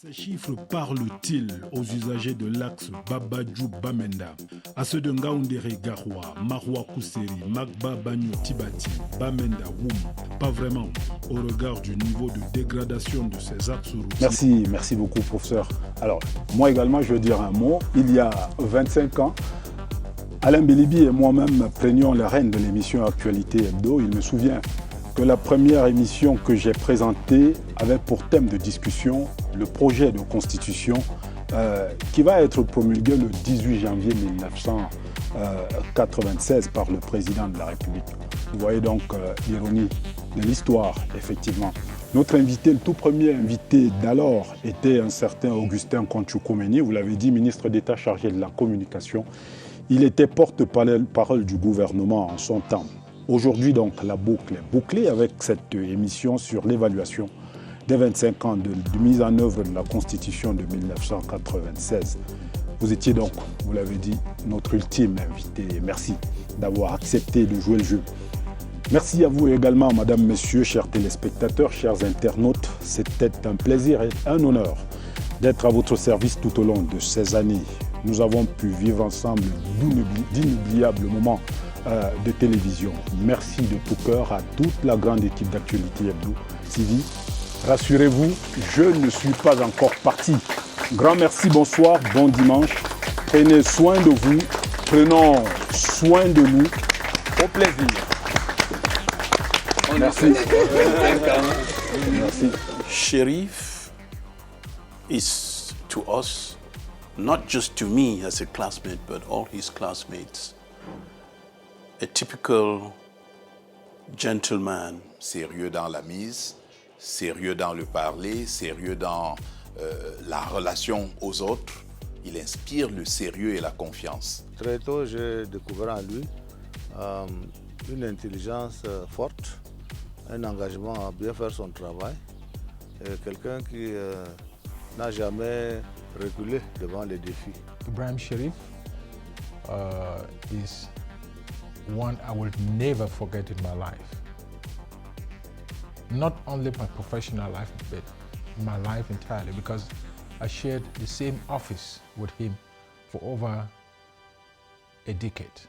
Ces chiffres parlent-ils aux usagers de l'axe Babadjou-Bamenda, à ceux de Ngaoundéré Garoua, Maroua Kousseri, Magba Bagno Tibati, Bamenda Woum? Pas vraiment, au regard du niveau de dégradation de ces axes routiers. Merci beaucoup professeur. Alors, moi également je veux dire un mot. Il y a 25 ans, Alain Bélibi et moi-même prenions les rênes de l'émission Actualité Hebdo. Il me souvient que la première émission que j'ai présentée avait pour thème de discussion le projet de constitution qui va être promulgué le 18 janvier 1996 par le président de la République. Vous voyez donc l'ironie de l'histoire, effectivement. Notre invité, le tout premier invité d'alors, était un certain Augustin Kontchoukoumeni, vous l'avez dit, ministre d'État chargé de la communication. Il était porte-parole du gouvernement en son temps. Aujourd'hui, donc, la boucle est bouclée avec cette émission sur l'évaluation des 25 ans de mise en œuvre de la Constitution de 1996. Vous étiez donc, vous l'avez dit, notre ultime invité. Merci d'avoir accepté de jouer le jeu. Merci à vous également, madame, messieurs, chers téléspectateurs, chers internautes. C'était un plaisir et un honneur d'être à votre service tout au long de ces années. Nous avons pu vivre ensemble d'inoubliables moments de télévision. Merci de tout cœur à toute la grande équipe d'Actualité Hebdo. Sylvie, rassurez-vous, je ne suis pas encore parti. Grand merci, bonsoir, bon dimanche. Prenez soin de vous, prenons soin de nous. Au plaisir. Merci. Merci. Sherif is to us, not just to me as a classmate, but all his classmates, a typical gentleman. Sérieux dans la mise, sérieux dans le parler, sérieux dans la relation aux autres. Il inspire le sérieux et la confiance. Très tôt, j'ai découvert en lui une intelligence forte, un engagement à bien faire son travail, et quelqu'un qui n'a jamais reculé devant les défis. Ibrahim Sherif is one I will never forget in my life. Not only my professional life, but my life entirely, because I shared the same office with him for over a decade.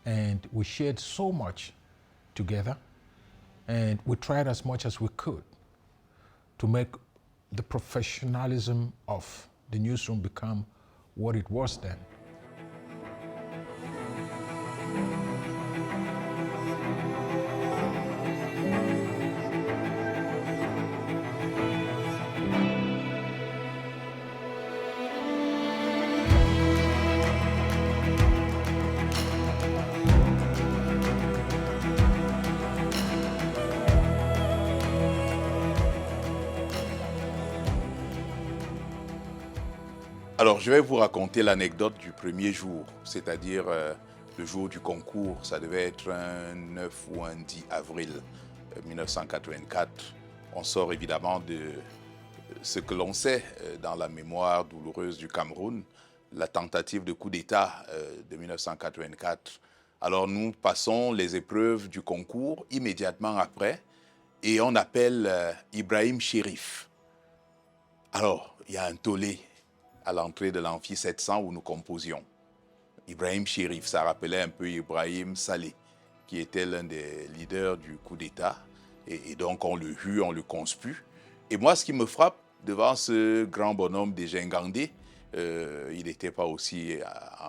And we shared so much together, and we tried as much as we could to make the professionalism of the newsroom become what it was then. Alors, je vais vous raconter l'anecdote du premier jour, c'est-à-dire le jour du concours. Ça devait être un 9 ou un 10 avril 1984. On sort évidemment de ce que l'on sait dans la mémoire douloureuse du Cameroun, la tentative de coup d'État de 1984. Alors, nous passons les épreuves du concours immédiatement après et on appelle Ibrahim Sherif. Alors, il y a un tollé à l'entrée de l'amphi 700 où nous composions. Ibrahim Sherif, ça rappelait un peu Ibrahim Saleh, qui était l'un des leaders du coup d'État. Et donc on le hue, on le conspue. Et moi, ce qui me frappe devant ce grand bonhomme des Gingandé, il n'était pas aussi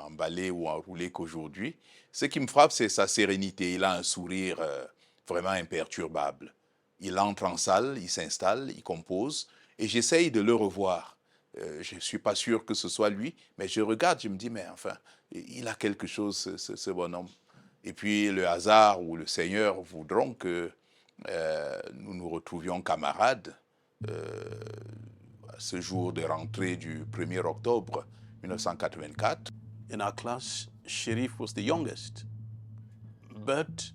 emballé ou enroulé qu'aujourd'hui. Ce qui me frappe, c'est sa sérénité. Il a un sourire vraiment imperturbable. Il entre en salle, il s'installe, il compose, et j'essaye de le revoir. Je ne suis pas sûr que ce soit lui, mais je regarde, je me dis, mais enfin, il a quelque chose, ce bonhomme. Et puis le hasard ou le Seigneur voudront que nous nous retrouvions camarades à ce jour de rentrée du 1er octobre 1984. In our class, Sherif was the youngest, but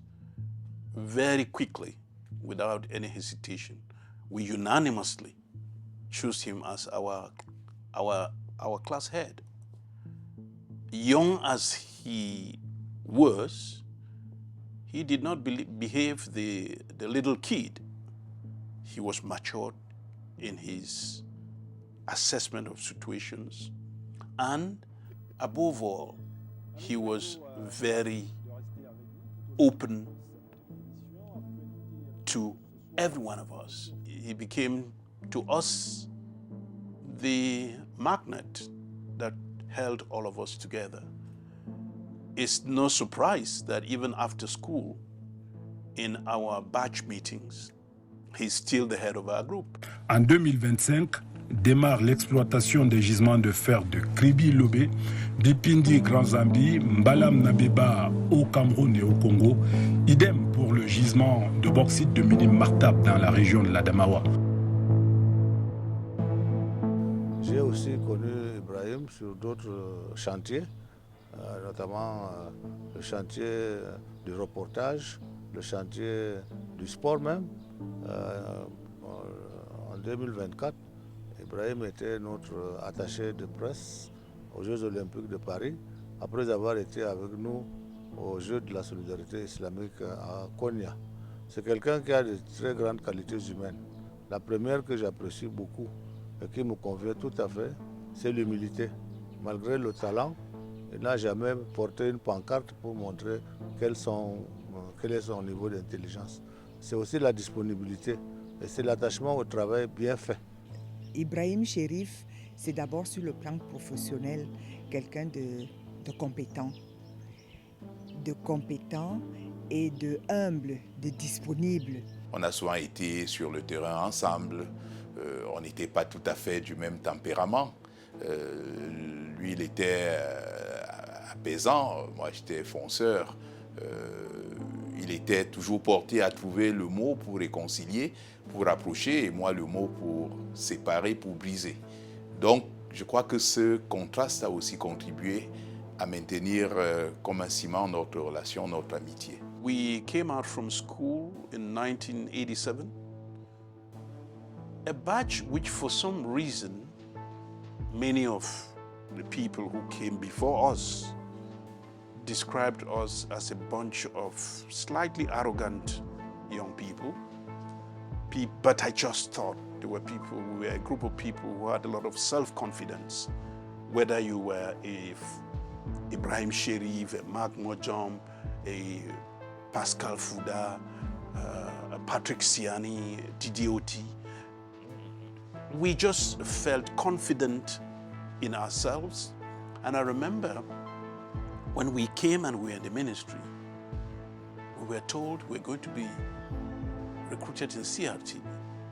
very quickly, without any hesitation, we unanimously chose him as our class head. Young as he was, he did not behave the little kid. He was matured in his assessment of situations, and above all, he was very open to every one of us. He became, to us, the magnet that held all of us together. It's no surprise that even after school, in our batch meetings, he's still the head of our group. En 2025, démarre l'exploitation des gisements de fer de Kribi-Lobé, Bipindi Grand Zambie, Mbalam Nabeba au Cameroun et au Congo. Idem pour le gisement de bauxite de Mini Martab dans la région de l'Adamawa. J'ai aussi connu Ibrahim sur d'autres chantiers, notamment le chantier du reportage, le chantier du sport même. En 2024, Ibrahim était notre attaché de presse aux Jeux Olympiques de Paris, après avoir été avec nous aux Jeux de la solidarité islamique à Konya. C'est quelqu'un qui a de très grandes qualités humaines. La première que j'apprécie beaucoup et qui me convient tout à fait, c'est l'humilité. Malgré le talent, il n'a jamais porté une pancarte pour montrer quel est son niveau d'intelligence. C'est aussi la disponibilité et c'est l'attachement au travail bien fait. Ibrahim Cherif, c'est d'abord sur le plan professionnel quelqu'un de compétent et de humble, de disponible. On a souvent été sur le terrain ensemble, on n'était pas tout à fait du même tempérament. Lui, il était apaisant, moi j'étais fonceur. Il était toujours porté à trouver le mot pour réconcilier, pour rapprocher, et moi le mot pour séparer, pour briser. Donc je crois que ce contraste a aussi contribué à maintenir comme un ciment notre relation, notre amitié. We came out from school in 1987, a batch which for some reason many of the people who came before us described us as a bunch of slightly arrogant young people. But I just thought we were a group of people who had a lot of self-confidence. Whether you were a Ibrahim Cherif, a Mark Mojom, a Pascal Fouda, a Patrick Siani, Didioti, we just felt confident in ourselves. And I remember when we came and we were in the ministry, we were told we're going to be recruited in CRTV.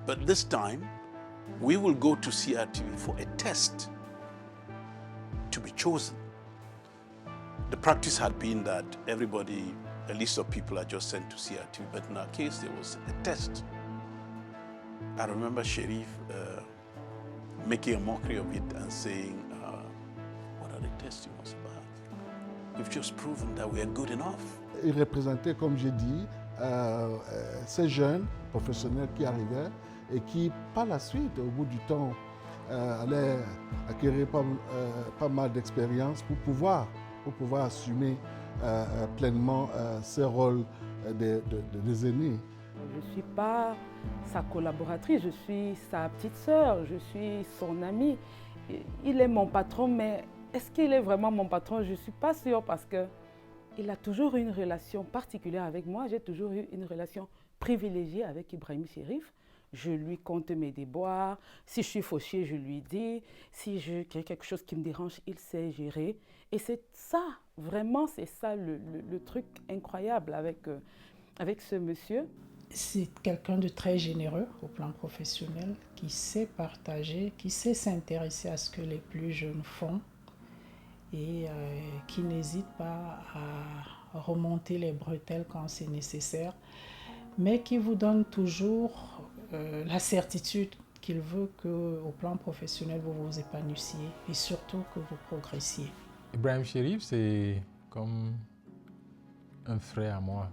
But this time, we will go to CRTV for a test to be chosen. The practice had been that everybody, a list of people are just sent to CRTV, but in our case, there was a test. I remember Cherif making a mockery of it and saying, what are the testing was about? We've just proven that we are good enough. Il représentait, comme j'ai dit, ces jeunes professionnels qui arrivaient et qui, par la suite, au bout du temps, allaient acquérir pas mal d'expérience pour pouvoir assumer pleinement ces rôles des aînés. Je ne suis pas sa collaboratrice, je suis sa petite sœur, je suis son amie. Il est mon patron, mais est-ce qu'il est vraiment mon patron? Je ne suis pas sûre parce qu'il a toujours eu une relation particulière avec moi. J'ai toujours eu une relation privilégiée avec Ibrahim Cherif. Je lui compte mes déboires. Si je suis fauchée, je lui dis. Si il y a quelque chose qui me dérange, il sait gérer. Et c'est ça, vraiment, c'est ça le truc incroyable avec ce monsieur. C'est quelqu'un de très généreux au plan professionnel, qui sait partager, qui sait s'intéresser à ce que les plus jeunes font et qui n'hésite pas à remonter les bretelles quand c'est nécessaire, mais qui vous donne toujours la certitude qu'il veut qu'au plan professionnel, vous vous épanouissiez et surtout que vous progressiez. Ibrahim Cherif, c'est comme un frère à moi.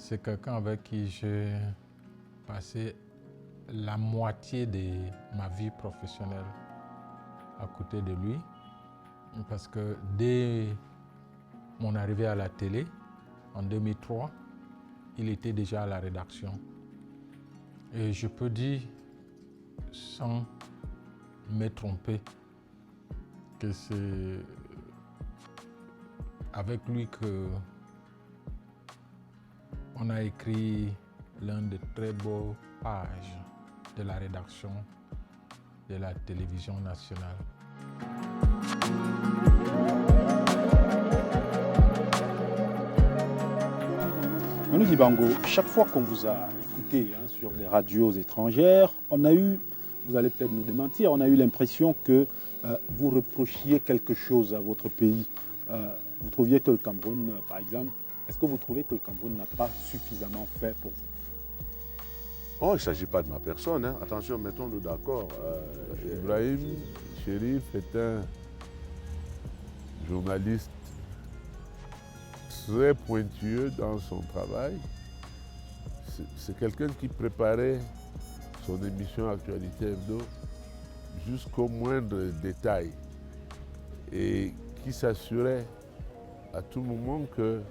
C'est quelqu'un avec qui j'ai passé la moitié de ma vie professionnelle à côté de lui. Parce que dès mon arrivée à la télé, en 2003, il était déjà à la rédaction. Et je peux dire, sans m'ai trompé, que c'est avec lui que on a écrit l'un des très beaux pages de la rédaction de la télévision nationale. Manu Dibango, chaque fois qu'on vous a écouté sur des radios étrangères, on a eu, vous allez peut-être nous démentir, on a eu l'impression que vous reprochiez quelque chose à votre pays. Vous trouviez que le Cameroun, par exemple, est-ce que vous trouvez que le Cameroun n'a pas suffisamment fait pour vous? Oh, il ne s'agit pas de ma personne, hein. Attention, mettons-nous d'accord. Ibrahim Chérif est un journaliste très pointueux dans son travail. C'est quelqu'un qui préparait son émission Actualité Hebdo jusqu'au moindre détail et qui s'assurait à tout moment que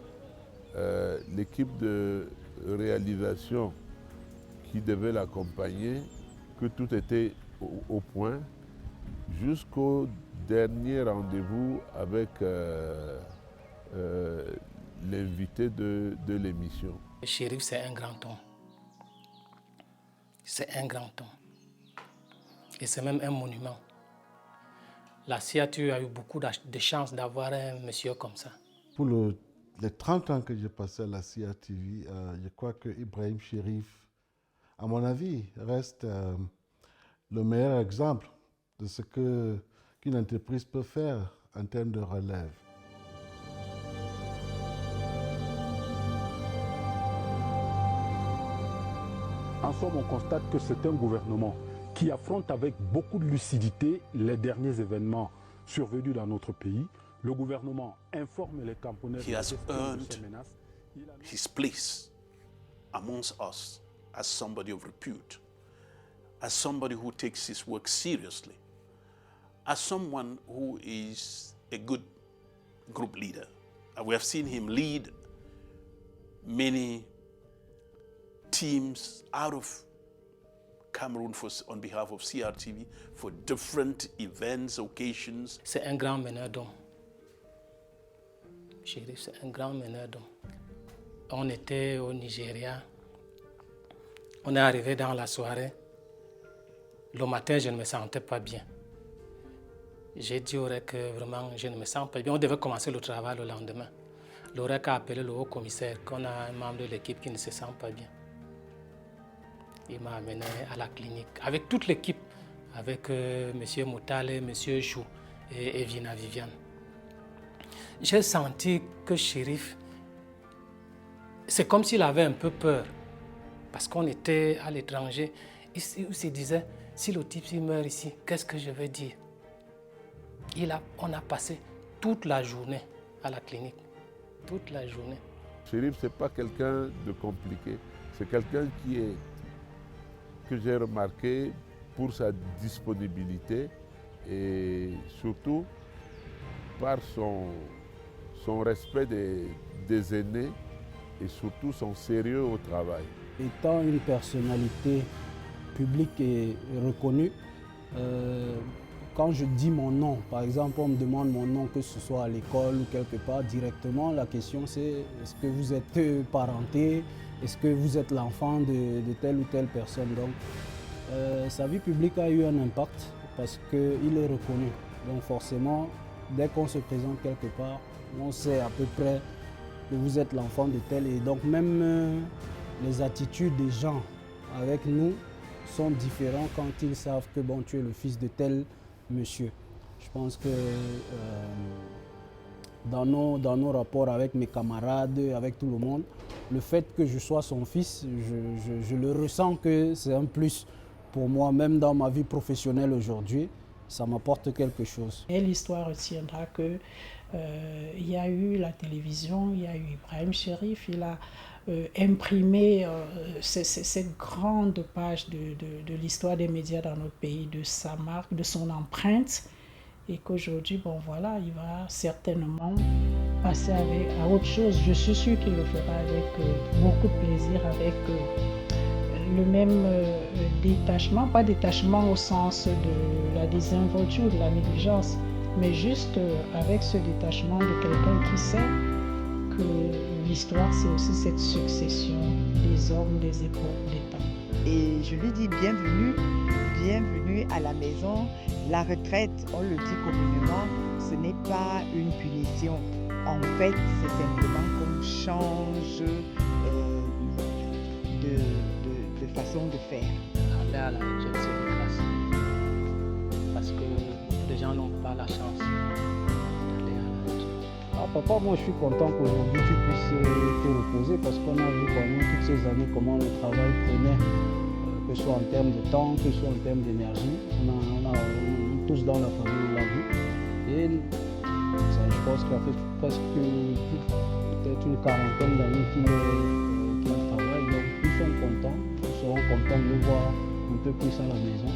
l'équipe de réalisation qui devait l'accompagner, que tout était au point, jusqu'au dernier rendez-vous avec l'invité de l'émission. Chérif, c'est un grand homme. C'est un grand homme. Et c'est même un monument. La CIATU a eu beaucoup de chance d'avoir un monsieur comme ça. Pour les 30 ans que j'ai passé à la CIATV, je crois que Ibrahim Chérif, à mon avis, reste le meilleur exemple de ce qu'une entreprise peut faire en termes de relève. En somme, on constate que c'est un gouvernement qui affronte avec beaucoup de lucidité les derniers événements survenus dans notre pays. Le gouvernement informe les Camerounais He has earned his place amongst us as somebody of repute, as somebody who takes his work seriously, as someone who is a good group leader. We have seen him lead many teams out of Cameroon on behalf of CRTV for different events, occasions. C'est un grand meneur d'hommes. Chérif, c'est un grand meneur d'hommes. On était au Nigeria. On est arrivé dans la soirée. Le matin, je ne me sentais pas bien. J'ai dit au REC que vraiment, je ne me sens pas bien. On devait commencer le travail le lendemain. Le REC a appelé le haut commissaire, qu'on a un membre de l'équipe qui ne se sent pas bien. Il m'a amené à la clinique, avec toute l'équipe, avec M. Moutale, M. Chou et Evina Viviane. J'ai senti que Chérif, c'est comme s'il avait un peu peur, parce qu'on était à l'étranger. Il se disait, si le type meurt ici, qu'est-ce que je vais dire? On a passé toute la journée à la clinique, toute la journée. Chérif, ce n'est pas quelqu'un de compliqué, c'est quelqu'un que j'ai remarqué pour sa disponibilité et surtout par son respect des aînés et surtout son sérieux au travail. Étant une personnalité publique et reconnue, quand je dis mon nom, par exemple, on me demande mon nom, que ce soit à l'école ou quelque part, directement, la question c'est est-ce que vous êtes parenté? Est-ce que vous êtes l'enfant de telle ou telle personne? Donc, sa vie publique a eu un impact parce qu'il est reconnu. Donc forcément, dès qu'on se présente quelque part, on sait à peu près que vous êtes l'enfant de tel. Et donc même les attitudes des gens avec nous sont différentes quand ils savent que bon, tu es le fils de tel monsieur. Je pense que dans nos rapports avec mes camarades, avec tout le monde, le fait que je sois son fils, je le ressens que c'est un plus pour moi, même dans ma vie professionnelle aujourd'hui, ça m'apporte quelque chose. Et l'histoire retiendra que il y a eu la télévision, il y a eu Ibrahim Chérif, il a imprimé cette grande page de l'histoire des médias dans notre pays, de sa marque, de son empreinte. Et qu'aujourd'hui, bon voilà, il va certainement passer à autre chose. Je suis sûre qu'il le fera avec beaucoup de plaisir, avec le même détachement, pas détachement au sens de la désinvolture ou de la négligence, mais juste avec ce détachement de quelqu'un qui sait que l'histoire, c'est aussi cette succession des hommes, des époques, des temps. Et je lui dis bienvenue, bienvenue à la maison. La retraite, on le dit communément, ce n'est pas une punition. En fait, c'est simplement qu'on change de façon de faire. Aller à la retraite, c'est une grâce. Parce que les gens n'ont pas la chance d'aller à la retraite. Ah, papa, moi je suis content qu'aujourd'hui tu puisses te reposer parce qu'on a vu pendant toutes ces années comment le travail prenait, que ce soit en termes de temps, que ce soit en termes d'énergie. On a tous dans la famille, on l'a vu. Et ça, je pense qu'il a fait presque peut-être une quarantaine d'années qu'il travaille. Donc nous sommes contents, nous serons contents de le voir un peu plus à la maison.